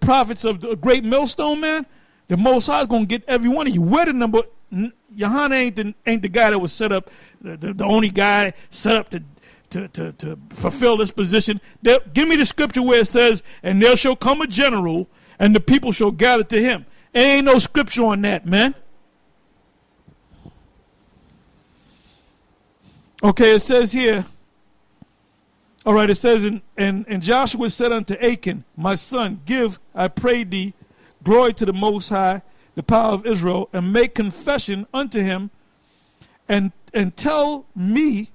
prophets of the great millstone, man, the Most High is going to get every one of you. Where the number, Johanna ain't the guy that was set up, the only guy set up to fulfill this position. Give me the scripture where it says, and there shall come a general, and the people shall gather to him. There ain't no scripture on that, man. Okay, it says here, all right, it says, and Joshua said unto Achan, my son, give, I pray thee, glory to the Most High, the power of Israel, and make confession unto him, and tell me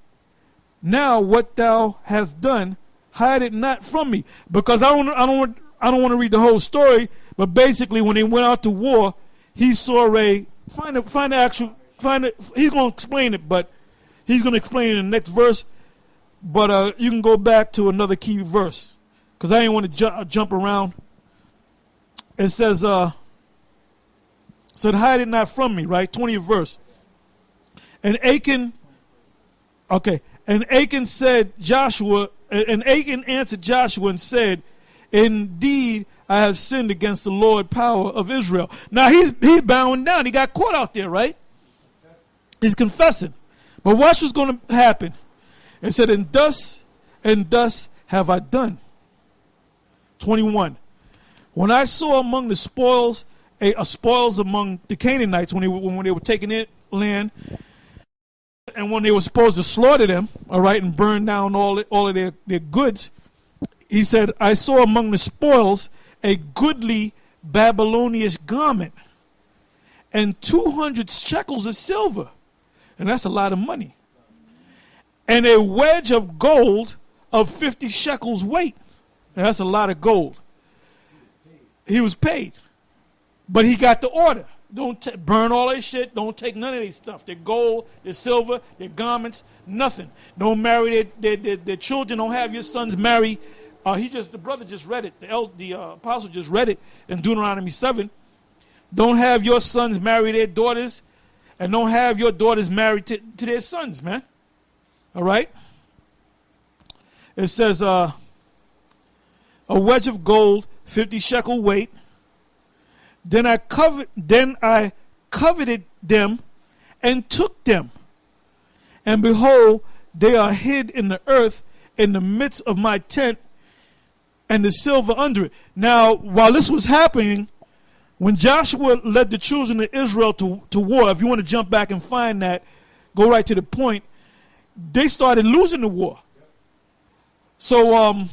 now what thou hast done, hide it not from me. Because I don't want to read the whole story, but basically when they went out to war, he saw he's going to explain it, but he's going to explain it in the next verse. But you can go back to another key verse, because I didn't want to jump around. It says, said, hide it not from me, right? 20th verse. And Achan said, and Achan answered Joshua and said, indeed, I have sinned against the Lord power of Israel. Now he's bowing down. He got caught out there, right? He's confessing. But watch what's going to happen. It said, and thus have I done. 21. When I saw among the spoils, spoils among the Canaanites, when they were taking in land, and when they were supposed to slaughter them, all right, and burn down all of their goods, he said, I saw among the spoils a goodly Babylonian garment and 200 shekels of silver. And that's a lot of money. And a wedge of gold of 50 shekels weight. And that's a lot of gold. He was paid. But he got the order. Don't burn all that shit. Don't take none of their stuff. Their gold, their silver, their garments, nothing. Don't marry their children. Don't have your sons marry. The brother just read it. The apostle just read it in Deuteronomy 7. Don't have your sons marry their daughters. And don't have your daughters married to their sons, man. All right? It says, a wedge of gold, 50 shekel weight. Then I coveted them and took them. And behold, they are hid in the earth in the midst of my tent, and the silver under it. Now, while this was happening, when Joshua led the children of Israel to war, if you want to jump back and find that, go right to the point, they started losing the war. So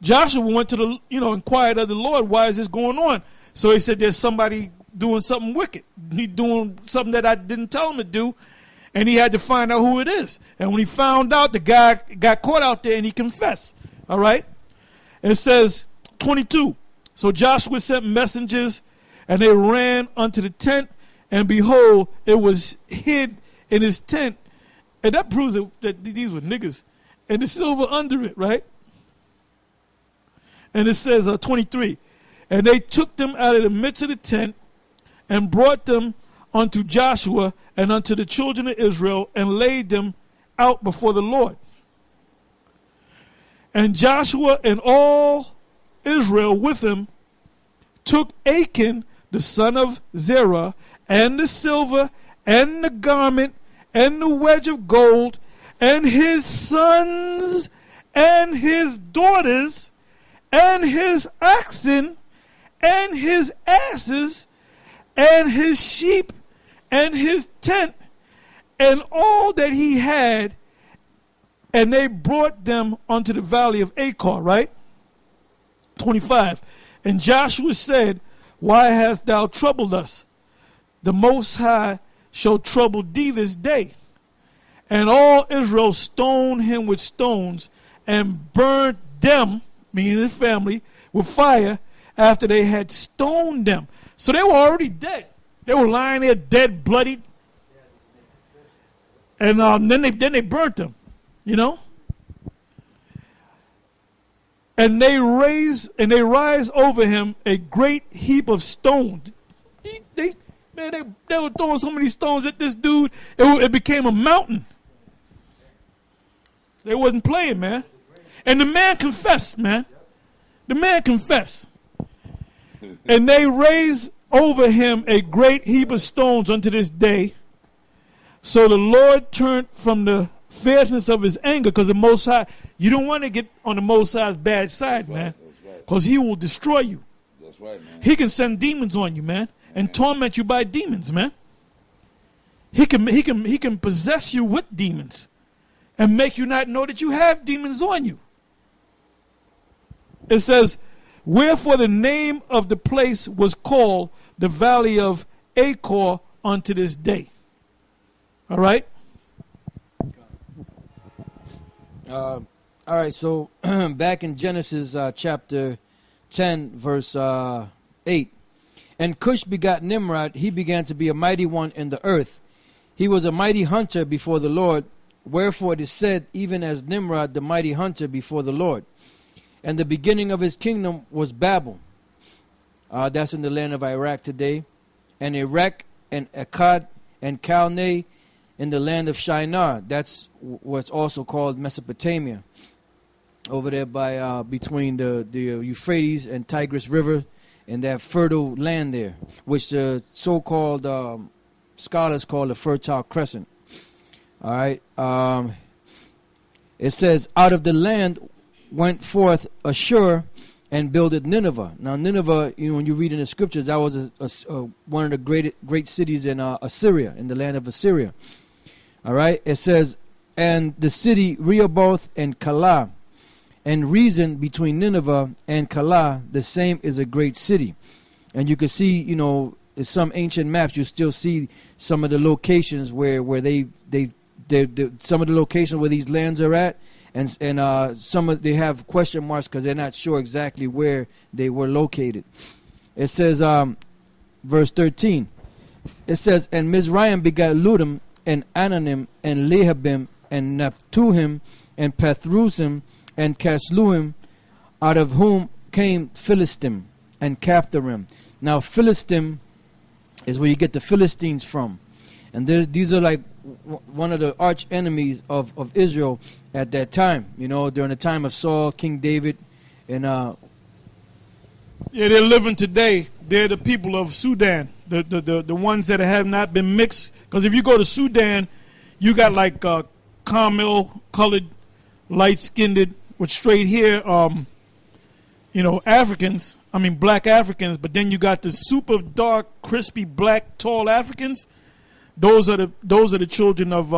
Joshua went to inquired of the Lord, why is this going on? So he said, there's somebody doing something wicked. He's doing something that I didn't tell him to do, and he had to find out who it is. And when he found out, the guy got caught out there and he confessed. All right? It says, 22. So Joshua sent messengers, and they ran unto the tent, and behold, it was hid in his tent. And that proves that these were niggas. And the silver under it, right? And it says, 23. And they took them out of the midst of the tent, and brought them unto Joshua and unto the children of Israel, and laid them out before the Lord. And Joshua and all Israel with him took Achan, the son of Zerah, and the silver, and the garment, and the wedge of gold, and his sons, and his daughters, and his oxen, and his asses, and his sheep, and his tent, and all that he had, and they brought them unto the valley of Achor, right? 25. And Joshua said, why hast thou troubled us? The Most High shall trouble thee this day. And all Israel stoned him with stones, and burned them, meaning his family, with fire, after they had stoned them. So they were already dead. They were lying there dead, bloodied. And then they burnt them, And they rise over him a great heap of stones. They were throwing so many stones at this dude, it became a mountain. They wasn't playing, man. And the man confessed, man. The man confessed. And they raised over him a great heap of stones unto this day. So the Lord turned from the fierceness of his anger, because the Most High, you don't want to get on the Most High's bad side, man, because he will destroy you. That's right, man. He can send demons on you, man, and torment you by demons, man. He can possess you with demons and make you not know that you have demons on you. It says, wherefore the name of the place was called the Valley of Achor unto this day. All right? All right, so back in Genesis chapter 10, verse 8. And Cush begot Nimrod. He began to be a mighty one in the earth. He was a mighty hunter before the Lord. Wherefore it is said, even as Nimrod, the mighty hunter before the Lord. And the beginning of his kingdom was Babel. That's in the land of Iraq today. And Iraq and Akkad and Calneh in the land of Shinar. That's what's also called Mesopotamia. Over there by between the Euphrates and Tigris River and that fertile land there, which the so-called scholars call the Fertile Crescent. All right. It says, out of the land went forth Ashur and builded Nineveh. Now Nineveh, when you read in the scriptures, that was one of the great cities in Assyria, in the land of Assyria. All right. It says, and the city Rehoboth and Calah, and reason between Nineveh and Calah, the same is a great city. And you can see, in some ancient maps, you still see some of the locations where they some of the locations where these lands are at, and they have question marks because they're not sure exactly where they were located. It says, verse 13, it says, and Mizraim begat Ludum and Ananim and Lehabim and Naphtuhim and Pathrusim and Casluhim, out of whom came Philistim and Caphtorim. Now Philistim is where you get the Philistines from, and these are like one of the arch enemies of Israel at that time. During the time of Saul, King David, and yeah, they're living today. They're the people of Sudan, the ones that have not been mixed. Because if you go to Sudan, you got like caramel colored, light skinned, with straight hair, Africans. I mean, black Africans. But then you got the super dark, crispy, black, tall Africans. Those are the children of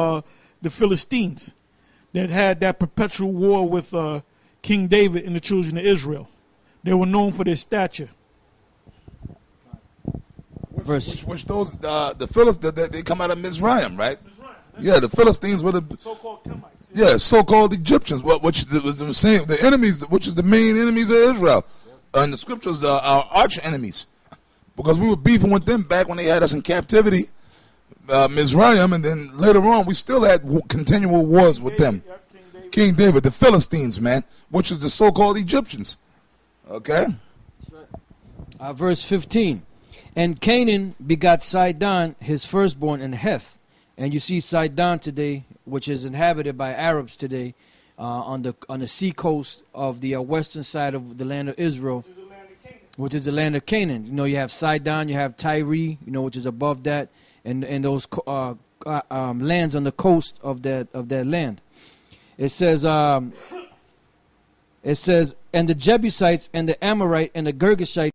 the Philistines that had that perpetual war with King David and the children of Israel. They were known for their stature. Which those the Philistines they come out of Mizraim, right? Yeah, the Philistines were the so-called Kemites. Yeah, so-called Egyptians, which was the same, the enemies, which is the main enemies of Israel. And the scriptures are our arch enemies, because we were beefing with them back when they had us in captivity, Mizraim, and then later on we still had continual wars with them. King David, the Philistines, man, which is the so-called Egyptians. Okay. Verse 15, and Canaan begot Sidon, his firstborn, and Heth. And you see Sidon today, which is inhabited by Arabs today, on the sea coast of the western side of the land of Israel, which is the land of Canaan. You have Sidon, you have Tyre, which is above that, and those lands on the coast of that land. It says, and the Jebusites and the Amorite and the Girgashites